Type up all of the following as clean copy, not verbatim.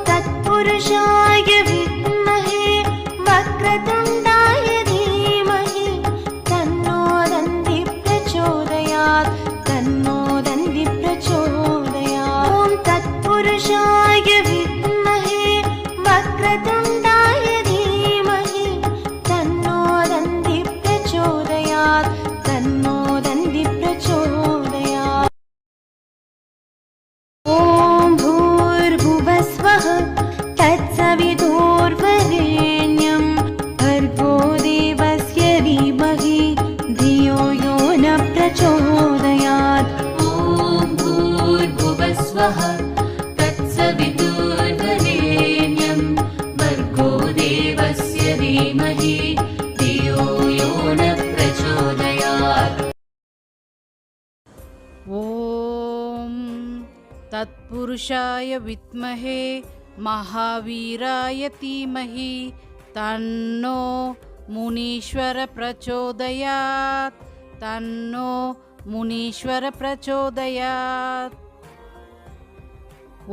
तत्पुरुषाय विद्महे वक्रतुण्डाय धीमहि तन्नो दन्ति प्रचोदयात् तन्नो दन्ति प्रचोदयात्। ॐ तत्पुरुषाय विद्महे वक्रतुण्डाय धीमहि तन्नो दन्ति प्रचोदयात् तन्नो दन्ति प्रचोदयात्। ॐ भूर्भुवस्वः तत्सवितुर्वरेण्यं भर्गो देवस्य धीमहि धियो यो न प्रचोदयात्। ॐ भूर्भुवस्वः तत्सवितुर्वरेण्यं भर्गो देवस्य धीमहि धियो यो न प्रचोदयात्। ॐ तत्पुरुषाय विद्महे महावीराय धीमहि तन्नो मुनीश्वर प्रचोदयात् तन्नो मुनीश्वर प्रचोदयात्। ॐ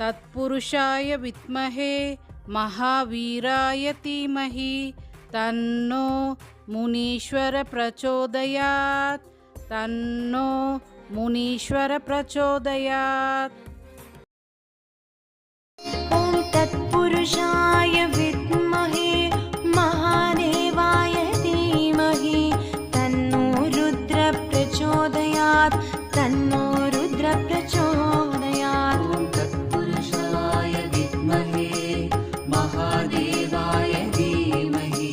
तत्पुरुषाय विद्महे महावीराय धीमहि तन्नो मुनीश्वर प्रचोदयात् तन्नो मुनीश्वर प्रचोदयात्। ॐ तत्पुरुषाय विद्महे महादेवाय धीमहि तन्नो रुद्र प्रचोदयात् तन्नो रुद्र प्रचोदयात्। ॐ तत्पुरुषाय विद्महे महादेवाय धीमहि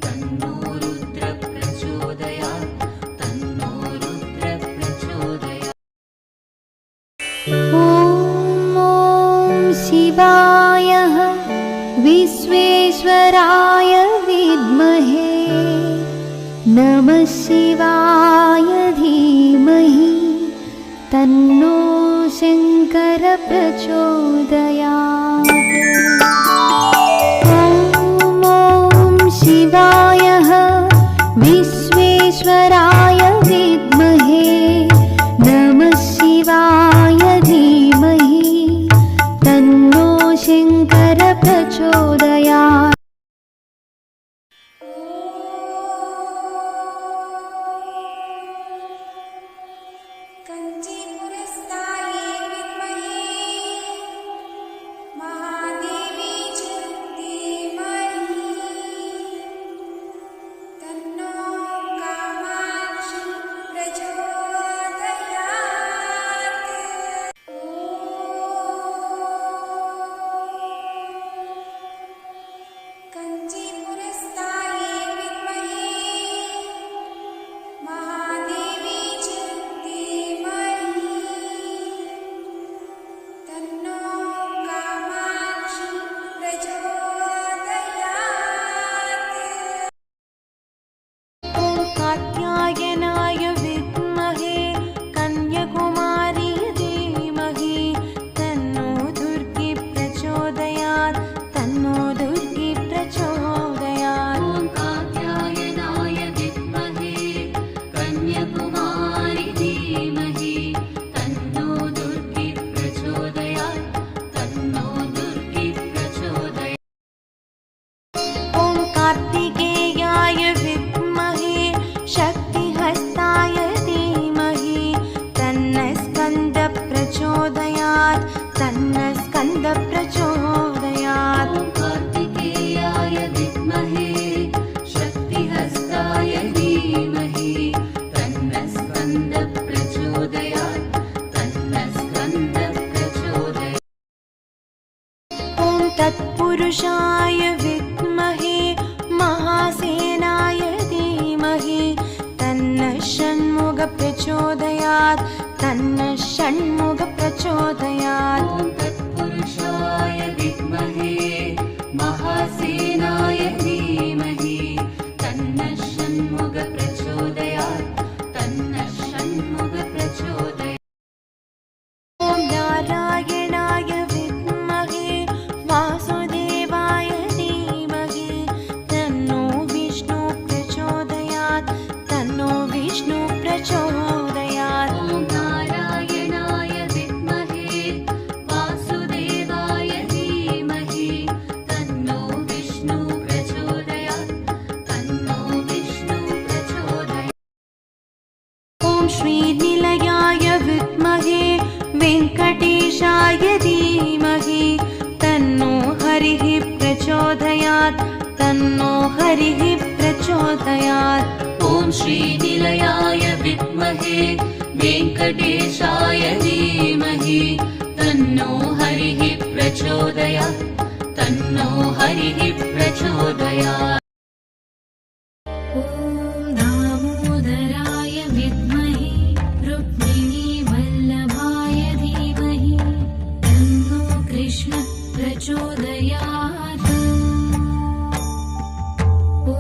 तन्नो रुद्र प्रचोदयात् तन्नो रुद्र प्रचोदयात्। शिवाय विश्वेश्वराय विद्महे नमः शिवाय धीमहि तन्नो शङ्कर प्रचोदयात्। ॐ शिवाय विश्वेश्वराय विद्महे नमः शिवाय धीमहि तन्नो शङ्कर प्रचोदयात्। कञ्चीपुरस्तायै विद्महे महादेवी च धीमहि तन्नो कामाक्षी प्रचोदयात्। कञ्चीपुरस्तायै विद्महे महादेवी च धीमहि तन्नो कामाक्षी प्रचोदयात्। ॐ कात्यायनाय विद्महे कन्याकुमारी धीमहि तन्नो दुर्गी प्रचोदयात् तन्नो दुर्गी प्रचोदयात्। ॐ कात्यायनाय विद्महे कन्याकुमारी धीमहि तन्नो दुर्गी प्रचोदयात् तन्नो दुर्गी प्रचोदयात्। ॐ कार्तिकेयाय विद्महे शक्तिहस्ताय धीमहि तन्नः स्कन्द प्रचोदयात् तन्नः स्कन्द प्रचोदयात्। ॐ कार्तिकेयाय विद्महे शक्तिहस्ताय धीमहि तन्नः स्कन्द प्रचोदयात् तन्नः स्कन्द प्रचोदयात्। ॐ तत्पुरुषाय विद्महे महासेनाय धीमहि तन्नः षण्मुख प्रचोदयात् तन्नः षण्मुख प्रचोदयात्। ॐ तत्पुरुषाय विद्महे महासेनाय धीमहि तन्नः षण्मुख प्रचोदयात् तन्नः षण्मुख प्रचोदयात्। ॐ नारायणाय विद्महे वासुदेवाय धीमहि तन्नो विष्णु प्रचोदयात् तन्नो विष्णु प्रचोदयात्। ॐ नारायणाय विद्महे वासुदेवाय तन्नो हरिः प्रचोदयात्। ॐ श्रीनिलयाय विद्महे वेङ्कटेशाय धीमहि तन्नो हरिः प्रचोदयात्। तन्नो हरिः प्रचोदयात्। ॐ दामोदराय विद्महे रुक्मिणीवल्लभाय धीमहि तन्नो कृष्णः प्रचोदयात्। ॐ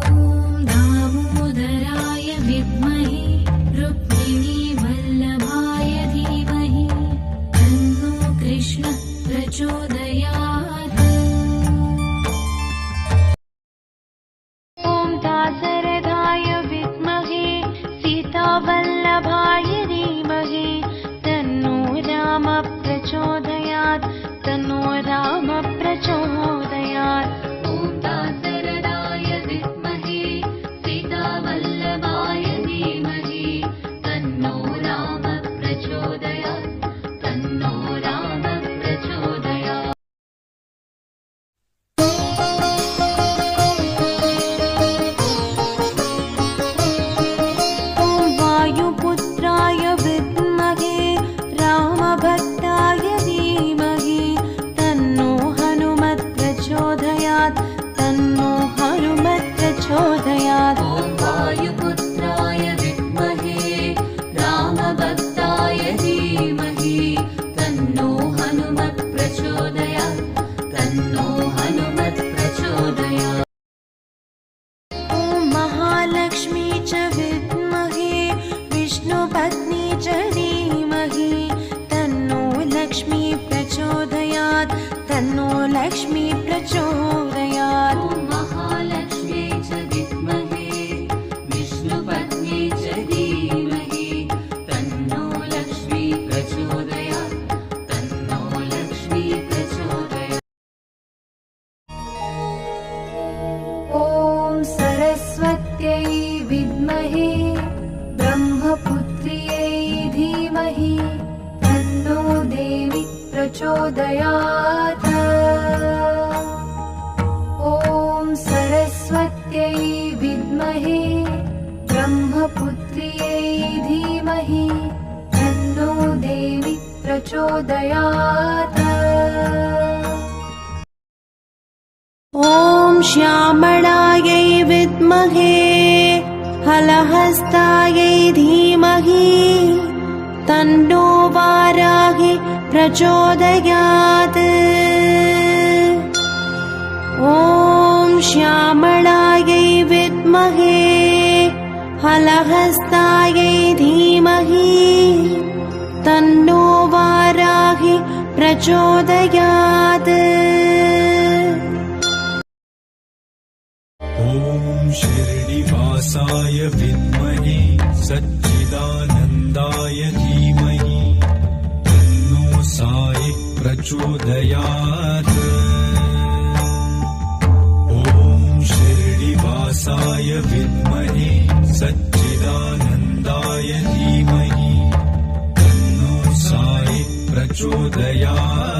दामोदराय विद्महे रुक्मिणीवल्लभाय धीमहि तन्नो कृष्णः प्रचोदयात्। ॐ दाशरथाय विद्महे सीतावल्लभाय धीमहि तन्नो राम प्रचोदयात्। तन्नो राम प्रचोदयात्। ॐ दाशरथाय विद्महे सीतावल्लभाय धीमहि तन्नो राम प्रचोदयात्। तन्नो राम प्रचोदयात्। ॐ वायुपुत्राय विद्महे रामभक्ताय धीमहि तन्नो हनुमत् प्रचोदयात्। तन्नो हनुमत् प्रचोदयात्। ॐ वायुपुत्राय विद्महे रामभक्ताय धीमहि तन्नो हनुमत् प्रचोदयात्। तन्नो हनुमत् प्रचोदयात्। ॐ महालक्ष्मी च विद्महे विष्णुपत्नी च धीमहि तन्नो लक्ष्मी प्रचोदयात्। तन्नो लक्ष्मी प्रचोदयात्। ॐ महालक्ष्मी च विद्महे विष्णुपत्नी च धीमहि तन्नो लक्ष्मी प्रचोदयात्। तन्नो लक्ष्मी प्रचोदयात्। ॐ सरस्वत्यै विद्महे ब्रह्मपुत्र्यै धीमहि तन्नो देवी प्रचोदयात्। ॐ सरस्वत्यै विद्महे ब्रह्मपुत्र्यै धीमहि तन्नो देवी प्रचोदयात्। ॐ श्यामळायै विद्महे हलहस्तायै धीमहि तन्नो वाराहि प्रचोदयात्। ॐ श्यामळायै विद्महे हलहस्तायै धीमहि तन्नो वाराहि प्रचोदयात्। ॐ शिरडिवासाय विद्महे सच्चिदानन्दाय धीमहि तन्नो साई प्रचोदयात्। ॐ शिरडिवासाय विद्महे सच्चिदानन्दाय धीमहि तन्नो साई प्रचोदयात्।